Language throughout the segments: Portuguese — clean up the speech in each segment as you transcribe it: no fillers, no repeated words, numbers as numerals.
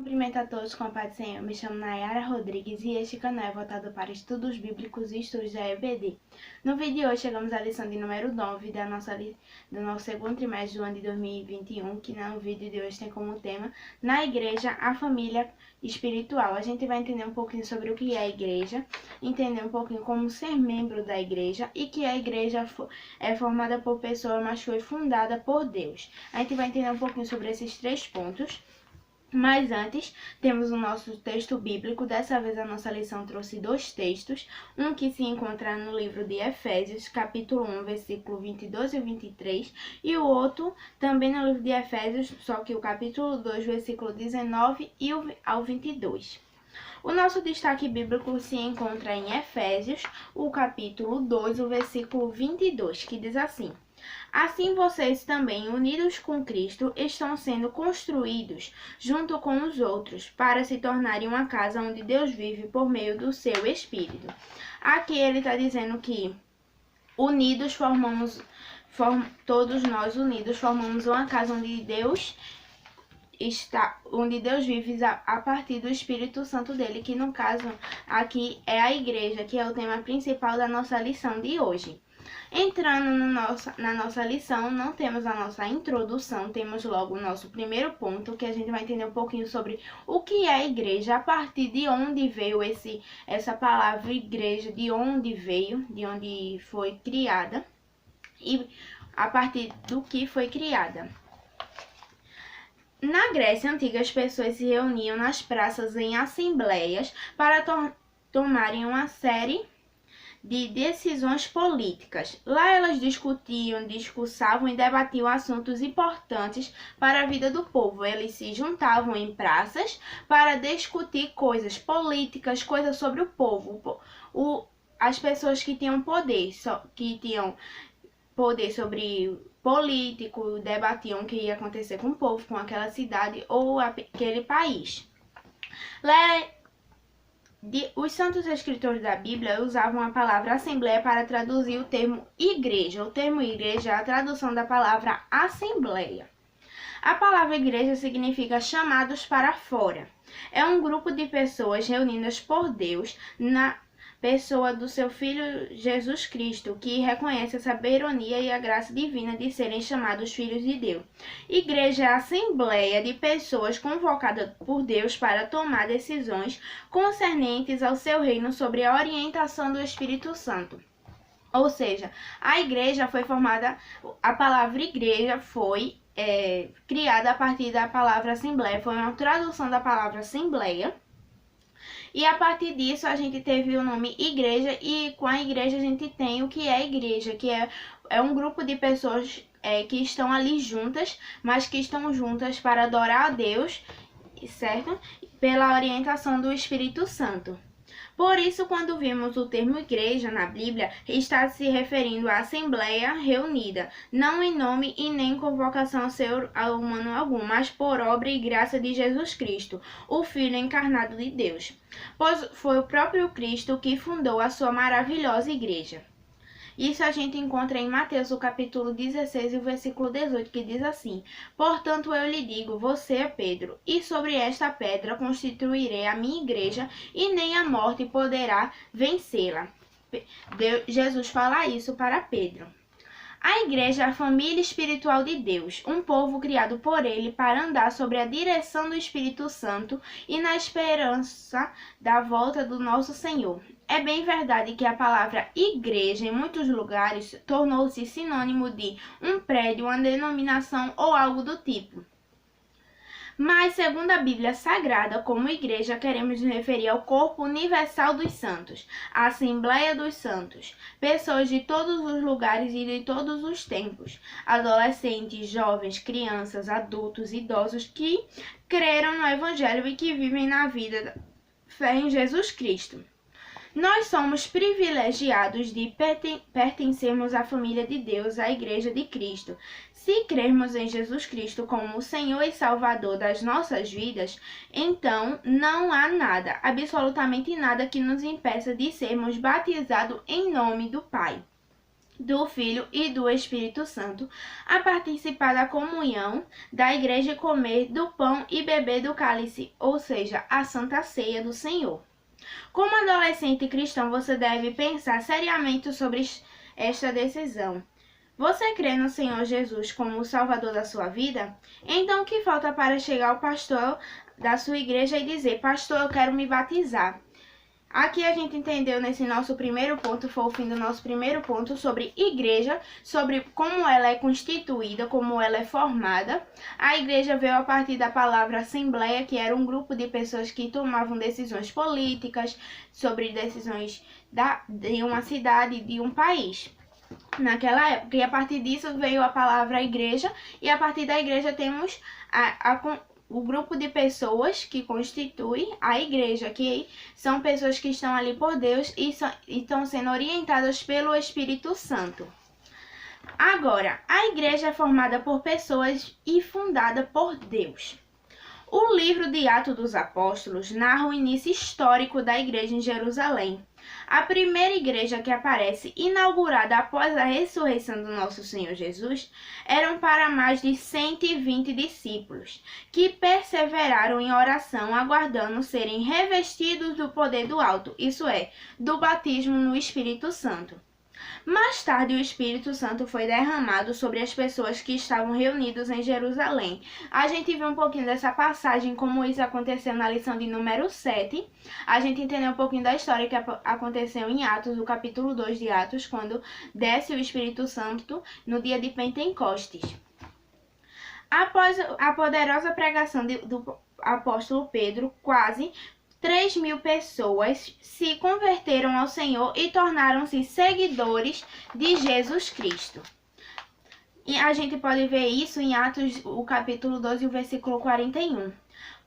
Cumprimento a todos com a paz do Senhor. Me chamo Nayara Rodrigues e este canal é voltado para estudos bíblicos e estudos da EBD. No vídeo de hoje chegamos à lição de número 9 do nosso segundo trimestre do ano de 2021, que no vídeo de hoje tem como tema Na Igreja, a Família Espiritual. A gente vai entender um pouquinho sobre o que é a igreja, entender um pouquinho como ser membro da igreja e que a igreja é formada por pessoas, mas foi fundada por Deus. A gente vai entender um pouquinho sobre esses três pontos. Mas antes, temos o nosso texto bíblico. Dessa vez a nossa lição trouxe dois textos, um que se encontra no livro de Efésios, capítulo 1, versículo 22 e 23, e o outro também no livro de Efésios, só que o capítulo 2, versículo 19 ao 22. O nosso destaque bíblico se encontra em Efésios, o capítulo 2, o versículo 22, que diz assim: Assim vocês também, unidos com Cristo, estão sendo construídos junto com os outros, para se tornarem uma casa onde Deus vive por meio do seu Espírito. Aqui ele está dizendo que unidos todos nós unidos formamos uma casa onde Deus vive a partir do Espírito Santo dele, que no caso aqui é a igreja, que é o tema principal da nossa lição de hoje. Entrando na nossa lição, não temos a nossa introdução, temos logo o nosso primeiro ponto, que a gente vai entender um pouquinho sobre o que é a igreja, a partir de onde veio essa palavra igreja, de onde foi criada e a partir do que foi criada. Na Grécia Antiga, as pessoas se reuniam nas praças em assembleias para tomarem uma série de decisões políticas. Lá elas discursavam e debatiam assuntos importantes para a vida do povo. Eles se juntavam em praças para discutir coisas políticas, coisas sobre o povo. As pessoas que tinham poder sobre político, debatiam o que ia acontecer com o povo, com aquela cidade ou aquele país. Os santos escritores da Bíblia usavam a palavra assembleia para traduzir o termo igreja. O termo igreja é a tradução da palavra assembleia. A palavra igreja significa chamados para fora. É um grupo de pessoas reunidas por Deus na pessoa do seu Filho Jesus Cristo, que reconhece a soberania e a graça divina de serem chamados filhos de Deus. Igreja é a assembleia de pessoas convocadas por Deus para tomar decisões concernentes ao seu reino sobre a orientação do Espírito Santo. Ou seja, a igreja foi formada, a palavra igreja foi criada a partir da palavra assembleia, foi uma tradução da palavra assembleia. E a partir disso a gente teve o nome igreja, e com a igreja a gente tem o que é a igreja, que é um grupo de pessoas que estão ali juntas, mas que estão juntas para adorar a Deus, certo? Pela orientação do Espírito Santo. Por isso, quando vimos o termo igreja na Bíblia, está se referindo à assembleia reunida, não em nome e nem convocação ao ser humano algum, mas por obra e graça de Jesus Cristo, o Filho encarnado de Deus. Pois foi o próprio Cristo que fundou a sua maravilhosa igreja. Isso a gente encontra em Mateus, o capítulo 16 e o versículo 18, que diz assim: Portanto eu lhe digo, você é Pedro, e sobre esta pedra constituirei a minha igreja, e nem a morte poderá vencê-la. Jesus fala isso para Pedro. A igreja é a família espiritual de Deus, um povo criado por ele para andar sob a direção do Espírito Santo e na esperança da volta do nosso Senhor. É bem verdade que a palavra igreja, em muitos lugares, tornou-se sinônimo de um prédio, uma denominação ou algo do tipo. Mas, segundo a Bíblia Sagrada, como igreja, queremos nos referir ao corpo universal dos santos, a Assembleia dos Santos, pessoas de todos os lugares e de todos os tempos, adolescentes, jovens, crianças, adultos, idosos que creram no Evangelho e que vivem na vida fé em Jesus Cristo. Nós somos privilegiados de pertencermos à família de Deus, à Igreja de Cristo. Se crermos em Jesus Cristo como o Senhor e Salvador das nossas vidas, então não há nada, absolutamente nada, que nos impeça de sermos batizados em nome do Pai. do Filho e do Espírito Santo, a participar da comunhão da igreja e comer do pão e beber do cálice, ou seja, a Santa Ceia do Senhor. Como adolescente cristão, você deve pensar seriamente sobre esta decisão. Você crê no Senhor Jesus como o Salvador da sua vida? Então, o que falta para chegar ao pastor da sua igreja e dizer: pastor, eu quero me batizar? Aqui a gente entendeu nesse nosso primeiro ponto, foi o fim do nosso primeiro ponto, sobre igreja, sobre como ela é constituída, como ela é formada. A igreja veio a partir da palavra assembleia, que era um grupo de pessoas que tomavam decisões políticas, sobre decisões de uma cidade, de um país naquela época. E a partir disso veio a palavra igreja, e a partir da igreja temos o grupo de pessoas que constitui a igreja, que são pessoas que estão ali por Deus e estão sendo orientadas pelo Espírito Santo. Agora, a igreja é formada por pessoas e fundada por Deus. O livro de Atos dos Apóstolos narra o início histórico da igreja em Jerusalém. A primeira igreja que aparece, inaugurada após a ressurreição do nosso Senhor Jesus, eram para mais de 120 discípulos, que perseveraram em oração, aguardando serem revestidos do poder do alto, isso é, do batismo no Espírito Santo. Mais tarde, o Espírito Santo foi derramado sobre as pessoas que estavam reunidas em Jerusalém. A gente viu um pouquinho dessa passagem, como isso aconteceu na lição de número 7. A gente entendeu um pouquinho da história que aconteceu em Atos, no capítulo 2 de Atos, quando desce o Espírito Santo no dia de Pentecostes. Após a poderosa pregação do apóstolo Pedro, quase 3.000 pessoas se converteram ao Senhor e tornaram-se seguidores de Jesus Cristo. E a gente pode ver isso em Atos, o capítulo 12, o versículo 41.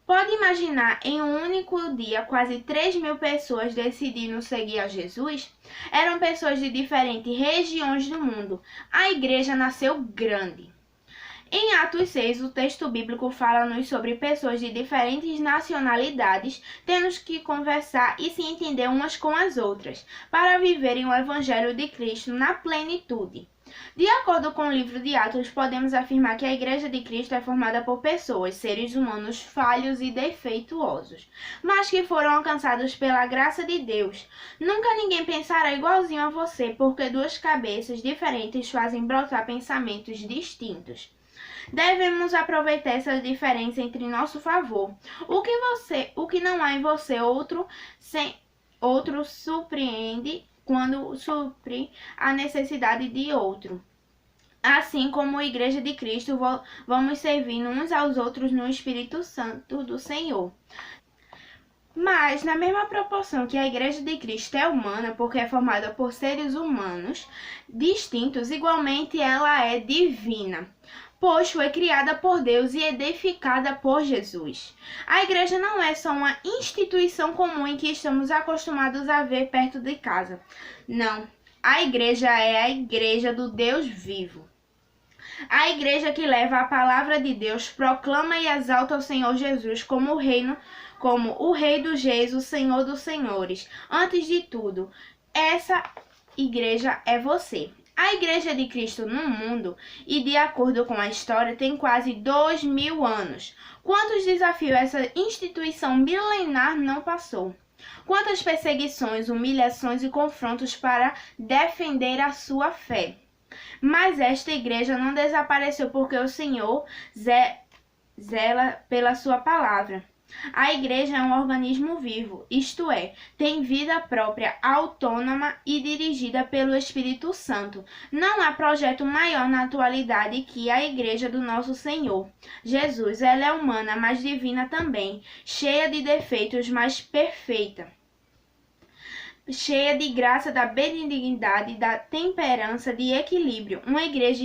Pode imaginar, em um único dia, quase 3.000 pessoas decidindo seguir a Jesus? Eram pessoas de diferentes regiões do mundo. A igreja nasceu grande. Em Atos 6, o texto bíblico fala-nos sobre pessoas de diferentes nacionalidades tendo que conversar e se entender umas com as outras, para viverem o Evangelho de Cristo na plenitude. De acordo com o livro de Atos, podemos afirmar que a Igreja de Cristo é formada por pessoas, seres humanos falhos e defeituosos, mas que foram alcançados pela graça de Deus. Nunca ninguém pensará igualzinho a você, porque duas cabeças diferentes fazem brotar pensamentos distintos. Devemos aproveitar essa diferença entre nosso favor. O que não há em você, outro surpreende quando supre a necessidade de outro. Assim como a Igreja de Cristo, vamos servindo uns aos outros no Espírito Santo do Senhor. Mas, na mesma proporção que a Igreja de Cristo é humana, porque é formada por seres humanos distintos, igualmente ela é divina, pois foi criada por Deus e edificada por Jesus. A igreja não é só uma instituição comum em que estamos acostumados a ver perto de casa. Não, a igreja é a igreja do Deus vivo. A igreja que leva a palavra de Deus, proclama e exalta o Senhor Jesus como o Rei dos Reis, o Senhor dos Senhores. Antes de tudo, essa igreja é você. A Igreja de Cristo no mundo, e de acordo com a história, tem quase 2.000 anos. Quantos desafios essa instituição milenar não passou? Quantas perseguições, humilhações e confrontos para defender a sua fé? Mas esta igreja não desapareceu porque o Senhor zela pela sua palavra. A igreja é um organismo vivo, isto é, tem vida própria, autônoma e dirigida pelo Espírito Santo. Não há projeto maior na atualidade que a igreja do nosso Senhor Jesus. Ela é humana, mas divina também, cheia de defeitos, mas perfeita. Cheia de graça, da benignidade, da temperança, de equilíbrio. Uma igreja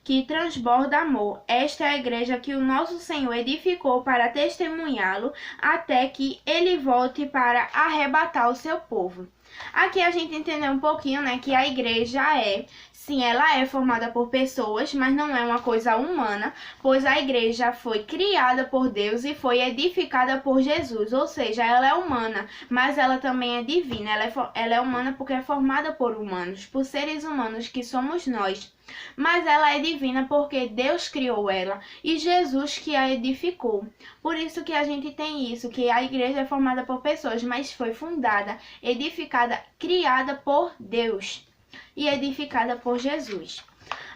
que transborda amor. Esta é a igreja que o nosso Senhor edificou para testemunhá-lo até que ele volte para arrebatar o seu povo. Aqui a gente entendeu um pouquinho, né, que a igreja é Sim, ela é formada por pessoas, mas não é uma coisa humana, pois a igreja foi criada por Deus e foi edificada por Jesus, ou seja, ela é humana, mas ela também é divina. Ela é humana porque é formada por humanos, por seres humanos que somos nós. Mas ela é divina porque Deus criou ela e Jesus que a edificou. Por isso que a gente tem isso, que a igreja é formada por pessoas, mas foi fundada, edificada, criada por Deus e edificada por Jesus.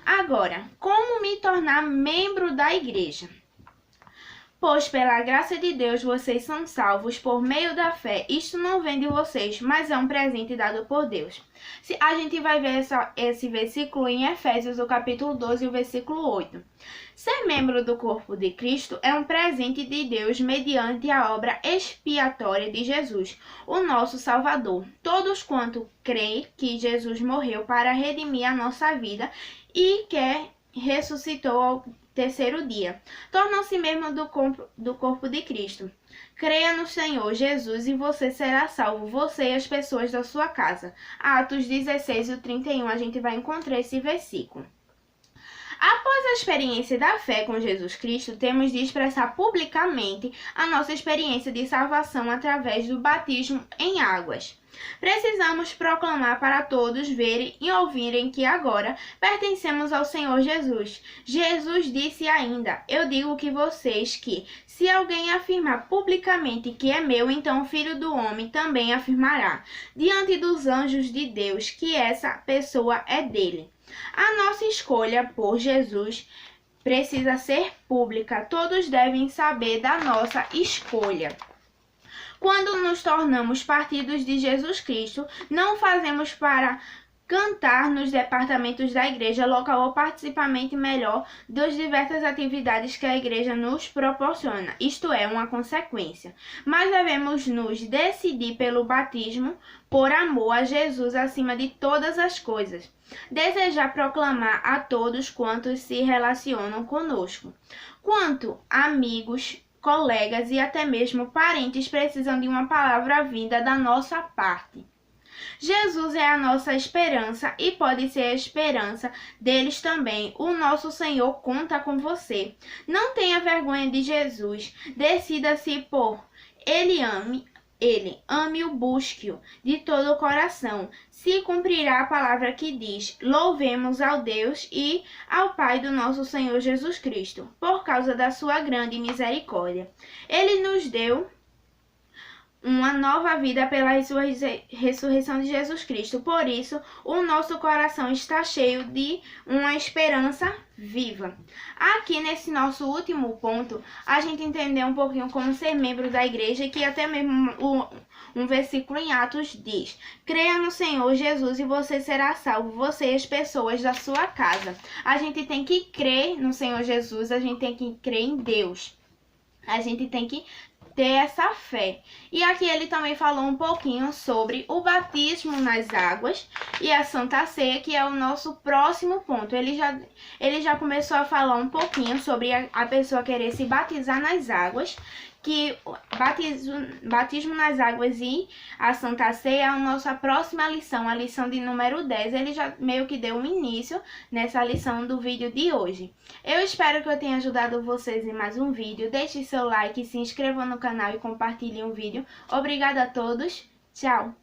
Agora, como me tornar membro da igreja? Pois pela graça de Deus vocês são salvos por meio da fé. Isto não vem de vocês, mas é um presente dado por Deus. A gente vai ver esse versículo em Efésios, o capítulo 12, o versículo 8. Ser membro do corpo de Cristo é um presente de Deus mediante a obra expiatória de Jesus, o nosso Salvador. Todos quanto creem que Jesus morreu para redimir a nossa vida e que ressuscitou ao terceiro dia, tornam-se membro do corpo de Cristo. Creia no Senhor Jesus e você será salvo, você e as pessoas da sua casa. Atos 16 e 31, a gente vai encontrar esse versículo. Após a experiência da fé com Jesus Cristo, temos de expressar publicamente a nossa experiência de salvação através do batismo em águas. Precisamos proclamar para todos verem e ouvirem que agora pertencemos ao Senhor Jesus. Jesus disse ainda: eu digo que vocês que, se alguém afirmar publicamente que é meu, então o Filho do Homem também afirmará, diante dos anjos de Deus, que essa pessoa é dele. A nossa escolha por Jesus precisa ser pública. Todos devem saber da nossa escolha. Quando nos tornamos partidos de Jesus Cristo, não fazemos para cantar nos departamentos da igreja local ou participar melhor das diversas atividades que a igreja nos proporciona. Isto é uma consequência. Mas devemos nos decidir pelo batismo por amor a Jesus acima de todas as coisas. Desejar proclamar a todos quantos se relacionam conosco. Quanto amigos, colegas e até mesmo parentes precisam de uma palavra vinda da nossa parte. Jesus é a nossa esperança e pode ser a esperança deles também. O nosso Senhor conta com você. Não tenha vergonha de Jesus. Decida-se por ame-o, busque-o de todo o coração. Se cumprirá a palavra que diz: louvemos ao Deus e ao Pai do nosso Senhor Jesus Cristo, por causa da sua grande misericórdia. Ele nos deu uma nova vida pela ressurreição de Jesus Cristo. Por isso, o nosso coração está cheio de uma esperança viva. Aqui nesse nosso último ponto, a gente entendeu um pouquinho como ser membro da igreja, que até mesmo um versículo em Atos diz: creia no Senhor Jesus e você será salvo, você e as pessoas da sua casa. A gente tem que crer no Senhor Jesus, a gente tem que crer em Deus. A gente tem que ter essa fé. E aqui ele também falou um pouquinho sobre o batismo nas águas e a Santa Ceia, que é o nosso próximo ponto. Ele já começou a falar um pouquinho sobre a pessoa querer se batizar nas águas, que batismo nas águas e a Santa Ceia é a nossa próxima lição, a lição de número 10. Ele já meio que deu um início nessa lição do vídeo de hoje. Eu espero que eu tenha ajudado vocês em mais um vídeo. Deixe seu like, se inscreva no canal e compartilhe o vídeo. Obrigada a todos. Tchau!